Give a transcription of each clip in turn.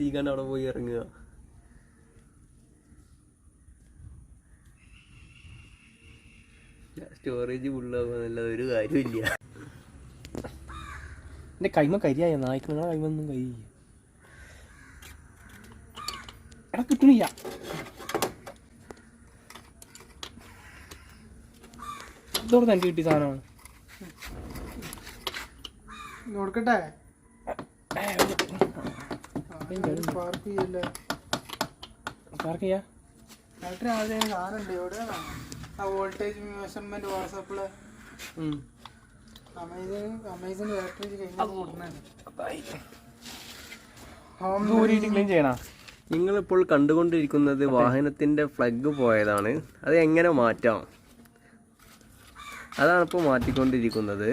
നിർത്തിക്കാണ്ട് അവിടെ പോയി ഇറങ്ങുക. സ്റ്റോറേജ് ഫുള്ളാകുന്നല്ലാതെ ഒരു കാര്യമില്ല. എൻ്റെ കൈമ കരിയായ നായ്ക്ക് നിങ്ങളെ കൈമൊന്നും കരി എടാ കിട്ടണില്ല. ഇതോടെ തനിക്ക് കിട്ടിയ സാധനമാണ്. നോക്കട്ടെ പാർക്ക് ചെയ്യാ. വോൾട്ടേജ് മെഷർമെന്റ് വാട്സാപ്പില് അമേസൺ ബാറ്ററി ക്ലീൻ ചെയ്യണ. നിങ്ങളിപ്പോൾ കണ്ടുകൊണ്ടിരിക്കുന്നത് വാഹനത്തിൻ്റെ ഫ്ലഗ് പോയതാണ്. അത് എങ്ങനെ മാറ്റാം, അതാണ് ഇപ്പോൾ മാറ്റിക്കൊണ്ടിരിക്കുന്നത്.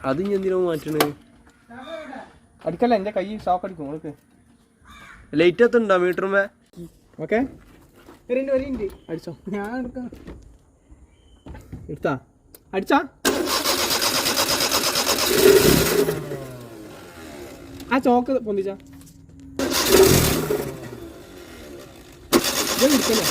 അത് ഇനി എന്തിനാ മാറ്റണേ? അടിക്കല്ല, എൻ്റെ കൈ ഷോക്ക് അടിക്കും. നിങ്ങൾക്ക് ലൈറ്റ് എത്തുണ്ടോ മീറ്ററുമേ? ഓക്കെ അടിച്ചോ. ഞാൻ എടുക്കാം. എടുത്താ അടിച്ചാ ആ ചോക്ക് പൊന്തിച്ചാ എടുക്കല്ലേ.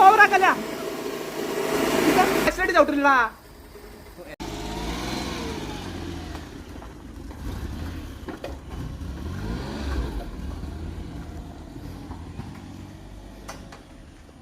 ഓവറാക്കല്ല ചവിട്ടില്ല.